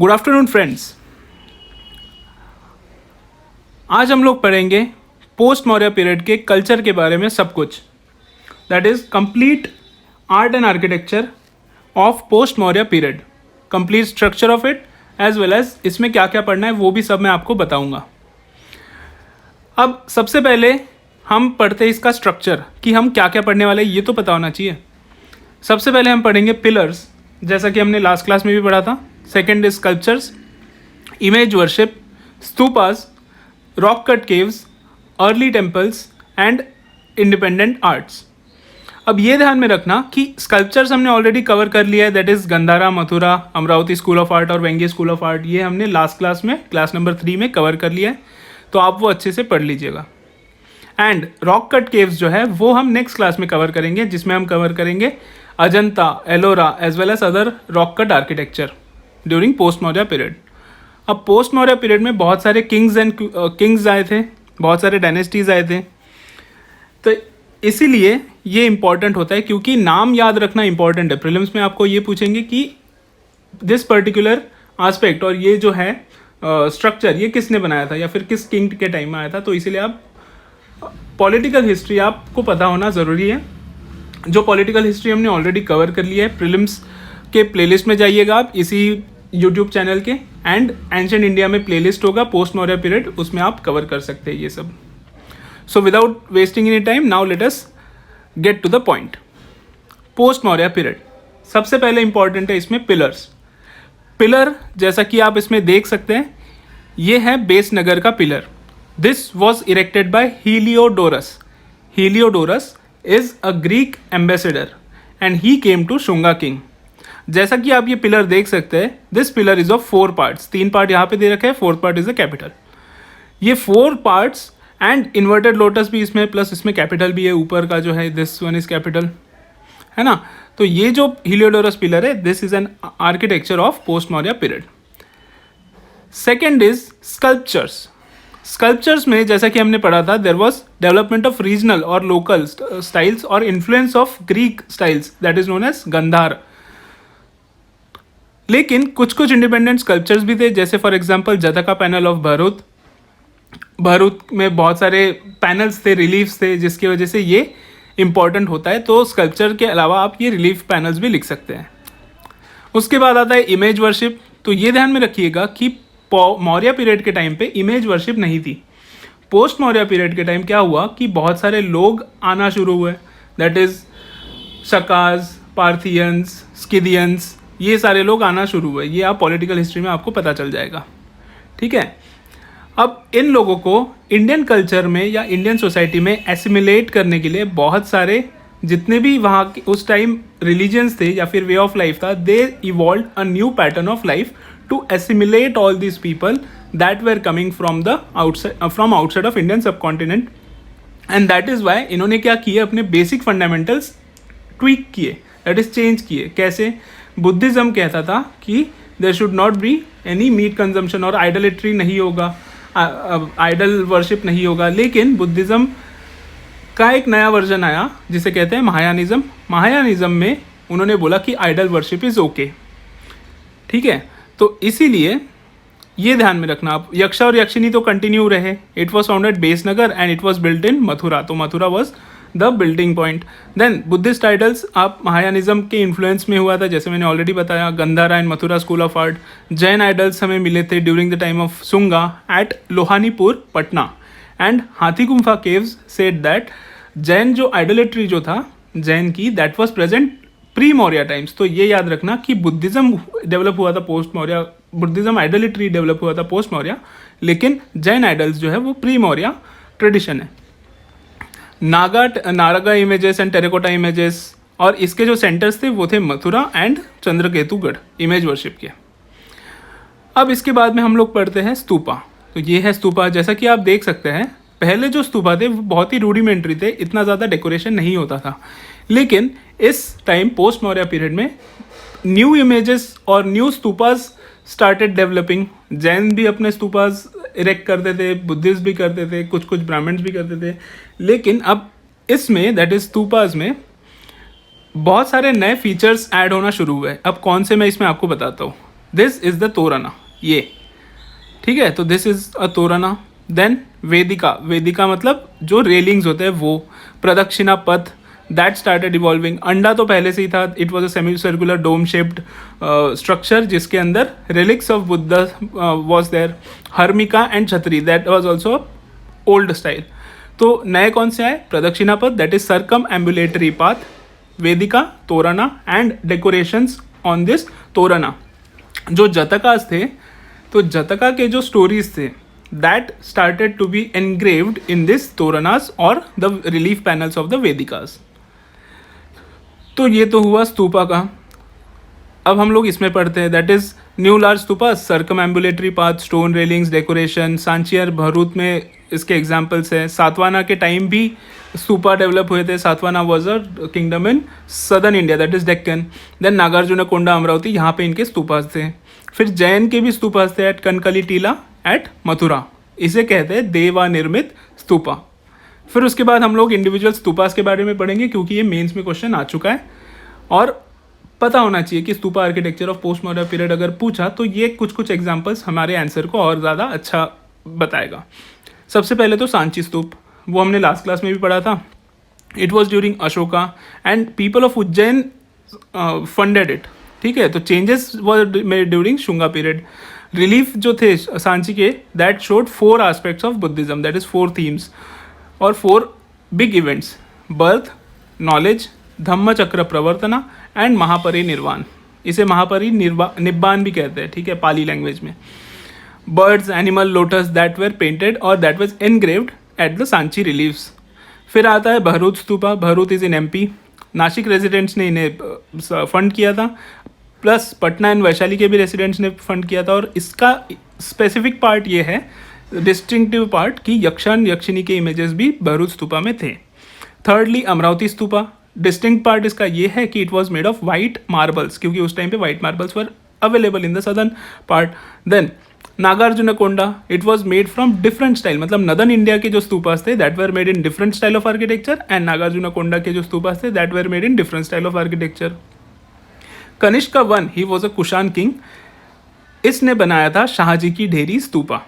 Good afternoon friends. आज हम लोग पढ़ेंगे पोस्ट मौर्य पीरियड के कल्चर के बारे में सब कुछ, that is complete art and architecture of post Maurya period, complete structure of it as well as इसमें क्या क्या पढ़ना है वो भी सब मैं आपको बताऊंगा। अब सबसे पहले हम पढ़ते हैं इसका स्ट्रक्चर कि हम क्या क्या पढ़ने वाले हैं ये तो पता होना चाहिए। सबसे पहले हम पढ़ेंगे पिलर्स, जैसा कि हमने लास्ट क्लास में भी पढ़ा था। Second is sculptures, image worship, stupas, rock cut caves, early temples and independent arts. अब ये ध्यान में रखना कि स्कल्पचर्स हमने ऑलरेडी कवर कर लिया है, that is Gandhara, Mathura, Amravati school of art और वेंगी स्कूल ऑफ आर्ट। ये हमने लास्ट क्लास में क्लास नंबर 3 में कवर कर लिया है, तो आप वो अच्छे से पढ़ लीजिएगा। एंड रॉक कट केव्स जो है वो हम नेक्स्ट क्लास में कवर करेंगे, जिसमें हम कवर करेंगे Ajanta, Ellora as well as other rock cut architecture during post Maurya period. अब पोस्ट मौर्य पीरियड में बहुत सारे किंग्स आए थे, बहुत सारे डायनेस्टीज आए थे, तो इसीलिए ये इंपॉर्टेंट होता है क्योंकि नाम याद रखना इंपॉर्टेंट है। प्रीलिम्स में आपको ये पूछेंगे कि दिस पर्टिकुलर आस्पेक्ट और ये जो है स्ट्रक्चर ये किसने बनाया था या फिर किस किंग के टाइम में आया था, तो इसीलिए आप पॉलिटिकल हिस्ट्री आपको पता होना ज़रूरी है। जो पॉलिटिकल हिस्ट्री हमने ऑलरेडी कवर कर लिया है, प्रीलिम्स के प्लेलिस्ट में जाइएगा आप इसी यूट्यूब चैनल के, एंड एंशिएंट इंडिया में प्लेलिस्ट होगा पोस्ट मौर्य पीरियड, उसमें आप कवर कर सकते हैं ये सब। So without wasting any time now let us get to the point. Post Maurya period सबसे पहले इंपॉर्टेंट है इसमें पिलर्स। पिलर जैसा कि आप इसमें देख सकते हैं, ये है बेस नगर का pillar. This was erected by Heliodorus. Heliodorus is a Greek ambassador and he came to Shunga king. जैसा कि आप ये पिलर देख सकते हैं, this pillar is of 4 parts. 3 part यहाँ पे दे रखे हैं, 4th part is the capital. ये 4 पार्ट्स एंड इन्वर्टेड लोटस भी इसमें, प्लस इसमें कैपिटल भी है ऊपर का जो है, दिस वन इज कैपिटल, है ना। तो ये जो हीलियोडोरस पिलर है, this is an architecture of post Maurya period. Second is sculptures. Sculptures में जैसा कि हमने पढ़ा था, there was development of regional और लोकल स्टाइल्स और influence of Greek styles, that is known as Gandhara. लेकिन कुछ कुछ इंडिपेंडेंट स्कल्पचर्स भी थे, जैसे for example Jataka panel of Bharuch. Bharuch में बहुत सारे पैनल्स थे, रिलीफ्स थे, जिसकी वजह से ये इंपॉर्टेंट होता है। तो स्कल्पचर के अलावा आप ये रिलीफ पैनल्स भी लिख सकते हैं। उसके बाद आता है इमेज वर्शिप। तो ये ध्यान में रखिएगा कि मौर्य पीरियड के टाइम पे इमेज वर्शिप नहीं थी। पोस्ट मौर्य पीरियड के टाइम क्या हुआ कि बहुत सारे लोग आना शुरू हुए, दैट इज शकाज, पार्थियंस, स्किदियंस, ये सारे लोग आना शुरू हुए। ये आप पॉलिटिकल हिस्ट्री में आपको पता चल जाएगा, ठीक है। अब इन लोगों को इंडियन कल्चर में या इंडियन सोसाइटी में एसिमिलेट करने के लिए बहुत सारे जितने भी वहाँ के उस टाइम रिलीजन्स थे या फिर वे ऑफ लाइफ था, they evolve a new pattern of life to assimilate all these people that were coming from the outside of Indian subcontinent, and that is why इन्होंने क्या किए, अपने बेसिक फंडामेंटल्स ट्वीक किए, that is change किए। कैसे? Buddhism कहता था कि there should not be any meat consumption और आइडलेट्री नहीं होगा, आइडल वर्शिप नहीं होगा। लेकिन बुद्धिज्म का एक नया वर्जन आया जिसे कहते हैं महायानिज्म। महायानिज्म में उन्होंने बोला कि आइडल वर्शिप इज ओके, ठीक है। तो इसीलिए ये ध्यान में रखना आप, यक्षा और यक्षिनी तो कंटिन्यू रहे। It was founded Besnagar and it was built in Mathura, तो Mathura was the building point. Then Buddhist idols आप महायानिज्म के इन्फ्लुएंस में हुआ था, जैसे मैंने ऑलरेडी बताया, Gandhara and Mathura school of art. Jain idols हमें मिले थे during the time of Sunga at Lohanipur, Patna. And Hathi Gumpha caves said that Jain जो आइडोलेट्री जो था जैन की, that was present pre Maurya times. तो ये याद रखना कि बुद्धिज्म डेवलप हुआ था post Maurya, Buddhism idolatry develop हुआ था पोस्ट मौर्य, लेकिन जैन आइडल्स जो है वो प्री मौर्य ट्रेडिशन है। Naga images and terracotta images, और इसके जो सेंटर्स थे वो थे मथुरा एंड चंद्रकेतुगढ़ इमेज वर्शिप के। अब इसके बाद में हम लोग पढ़ते हैं स्तूपा। तो ये है स्तूपा। जैसा कि आप देख सकते हैं, पहले जो स्तूपा थे वो बहुत ही रूडिमेंट्री थे, इतना ज़्यादा डेकोरेशन नहीं होता था। लेकिन इस टाइम पोस्ट मौर्य पीरियड में न्यू इमेजेस और new stupas started developing. Jain भी अपने स्तूपास इरेक्ट करते थे, बुद्धिस्ट भी करते थे, कुछ कुछ ब्राह्मण्स भी करते थे। लेकिन अब इसमें दैट इज स्तूपास में बहुत सारे नए फीचर्स ऐड होना शुरू हुए। अब कौन से मैं इसमें आपको बताता हूँ। दिस इज द तोरना, ये ठीक है। तो this is a Torna. Then वेदिका, वेदिका मतलब जो रेलिंग्स होते हैं वो। प्रदक्षिणा पथ, दैट स्टार्टेड इवॉल्विंग। अंडा तो पहले से ही था, it was a semi circular dome shaped structure जिसके अंदर relics of Buddha was there. Harmika and chhatri, that was also old style. तो नए कौन से आए? Pradakshina patha, that is circumambulatory path, vedika, torana and decorations on this torana. जो जतकास थे, तो जतका के जो स्टोरीज थे that started to be engraved in this toranas और the relief panels of the वेदिकास। तो ये तो हुआ स्तूपा का। अब हम लोग इसमें पढ़ते हैं, that is new large stupa, circumambulatory path, stone railings, decoration. सांचियर भरूच में इसके एग्जाम्पल्स हैं। सातवाना के टाइम भी स्तूपा डेवलप हुए थे। Satavahana was a kingdom in southern India, that is Deccan. Then Nagarjunakonda Amaravati, यहाँ पे इनके स्तूपास थे। फिर जैन के भी स्तूपास थे एट कनकली टीला एट मथुरा, इसे कहते हैं देवानिर्मित स्तूपा। फिर उसके बाद हम लोग इंडिविजुअल स्तूपास के बारे में पढ़ेंगे क्योंकि ये मेंस में क्वेश्चन आ चुका है और पता होना चाहिए कि stupa architecture of post modern period अगर पूछा तो ये कुछ कुछ एग्जांपल्स हमारे आंसर को और ज़्यादा अच्छा बताएगा। सबसे पहले तो सांची स्तूप, वो हमने लास्ट क्लास में भी पढ़ा था। It was during Ashoka and people of Ujjain funded it, ठीक है। तो changes were made during Shunga period. Relief जो थे सांची के, that showed 4 aspects of Buddhism, that is 4 themes और 4 बिग इवेंट्स, बर्थ, नॉलेज, धम्म चक्र प्रवर्तना एंड महापरिनिर्वाण। इसे महापरिनिर्वाण भी कहते हैं, ठीक है, पाली लैंग्वेज में। Birds, animal, lotus that were painted और that was engraved at the Sanchi reliefs. फिर आता है Bharuch stupa, Bharuch is in MP. Nasik residents ने इन्हें फंड किया था, प्लस पटना एंड वैशाली के भी रेसिडेंट्स ने फंड किया था। और इसका स्पेसिफिक पार्ट ये है, डिस्टिंक्टिव पार्ट, कि यक्षान यक्षिनी के इमेजेस भी भरूच स्तूपा में थे। Thirdly Amaravati stupa, distinct part इसका ये है कि it was made of white marbles, क्योंकि उस टाइम पे white marbles were available in the southern part. Then Nagarjunakonda, it was made from different style, मतलब नदर्न इंडिया के जो स्तूपास थे that were made in different style of architecture and Nagarjunakonda के जो स्तूपास थे that were made in different style of architecture. Kanishka one, ही was a Kushan king, इसने बनाया था शाहजी की ढेरी स्तूपा,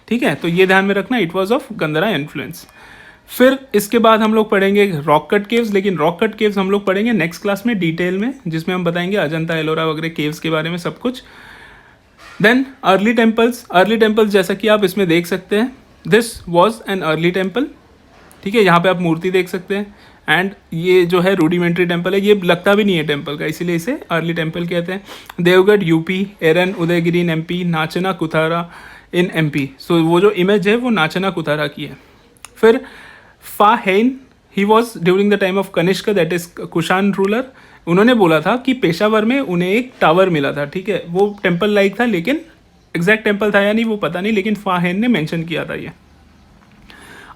ठीक है। तो ये ध्यान में रखना, इट वॉज ऑफ गंधरा इन्फ्लुएंस। फिर इसके बाद हम लोग पढ़ेंगे रॉक कट केव्स, लेकिन रॉक कट केव्स हम लोग पढ़ेंगे नेक्स्ट क्लास में डिटेल में, जिसमें हम बताएंगे अजंता एलोरा वगैरह केव्स के बारे में सब कुछ। Then early temples, early temples जैसा कि आप इसमें देख सकते हैं, this was an early temple, ठीक है। यहाँ पे आप मूर्ति देख सकते हैं एंड ये जो है रूडिमेंट्री टेम्पल है, ये लगता भी नहीं है टेम्पल का, इसीलिए इसे अर्ली टेम्पल कहते हैं। Deogarh UP, Eran Udayagiri in MP, Nachna Kuthara in MP. सो वो जो इमेज है वो नाचना कुथारा की है। फिर Fahien, he was during the time of Kanishka, that is Kushan ruler. उन्होंने बोला था कि पेशावर में उन्हें एक टावर मिला था, ठीक है, वो टेम्पल लाइक था, लेकिन एग्जैक्ट टेम्पल था या नहीं वो पता नहीं, लेकिन फाहेन ने मेंशन किया था ये।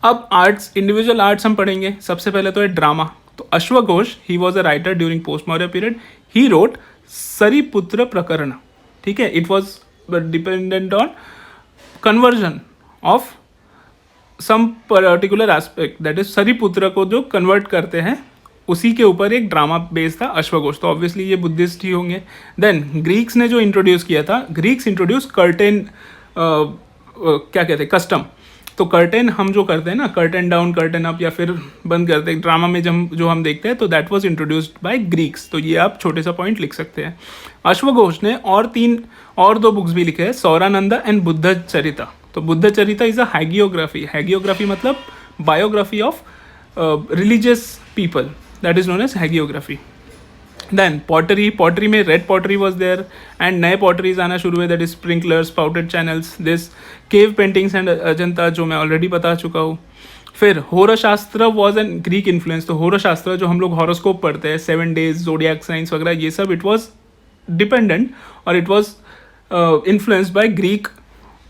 अब आर्ट्स, इंडिविजुअल आर्ट्स हम पढ़ेंगे। सबसे पहले तो है ड्रामा। तो अश्वघोष, he was a writer during post Maurya period, he wrote Sariputra Prakarana, ठीक है। It was dependent on conversion of some particular aspect, that is Sariputra को जो कन्वर्ट करते हैं उसी के ऊपर एक ड्रामा बेस था अश्वघोष। तो ऑब्वियसली ये बुद्धिस्ट ही होंगे। देन ग्रीक्स ने जो इंट्रोड्यूस किया था, ग्रीक्स इंट्रोड्यूस कर्टेन, क्या कहते हैं, कस्टम। तो कर्टेन हम जो करते हैं ना, कर्टेन डाउन, कर्टेन अप, या फिर बंद करते हैं ड्रामा में जो हम देखते हैं, तो that was introduced by Greeks. तो ये आप छोटे सा पॉइंट लिख सकते हैं। अश्वघोष ने और 2 बुक्स भी लिखे हैं, सौरानंद एंड बुद्ध चरिता। तो Buddha चरिता is a hagiography, hagiography मतलब biography of religious people, that is known as hagiography. Then pottery, pottery में red pottery was there and नए पॉटरीज आना शुरू हुए, that is sprinklers, spouted channels, this cave paintings and Ajanta, जो मैं already बता चुका हूँ। फिर Horashastra was an Greek influence. तो होरोशास्त्र जो हम लोग हॉरोस्कोप पढ़ते हैं, 7 days, जोडियाक साइंस वगैरह, ये सब इट वॉज डिपेंडेंट और it was influenced by Greek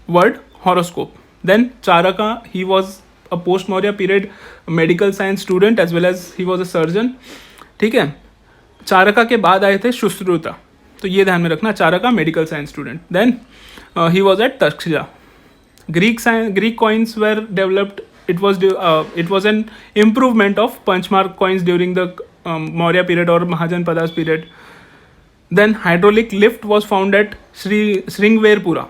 word horoscope. Then Charaka, he was a post Maurya period medical science student as well as he was a surgeon, ठीक है। चारका के बाद आए थे सुश्रुता, तो ये ध्यान में रखना, Charaka medical science student. Then he was at Takshashila. Greek coins were developed, it was an improvement of punchmark coins during the Maurya period or Mahajanpadas period. Then hydraulic lift was found at Shringaverapura.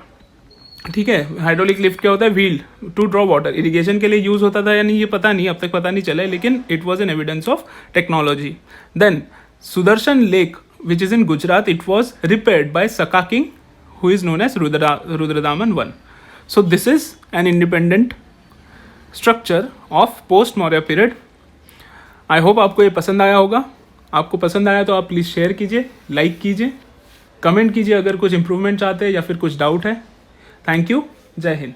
ठीक है, hydraulic lift क्या होता है? Wheel to draw water. Irrigation के लिए use होता था या नहीं ये पता नहीं, अब तक पता नहीं चला है, लेकिन it was an evidence of technology. Then Sudarshan lake which is in Gujarat, it was repaired by Saka king who is known as Rudradaman one. So this is an independent structure of post Maurya period. I hope आपको ये पसंद आया होगा. आपको पसंद आया तो आप प्लीज़ शेयर कीजिए, लाइक कीजिए, कमेंट कीजिए अगर कुछ इंप्रूवमेंट चाहते हैं या फिर कुछ डाउट है. Thank you. जय हिंद.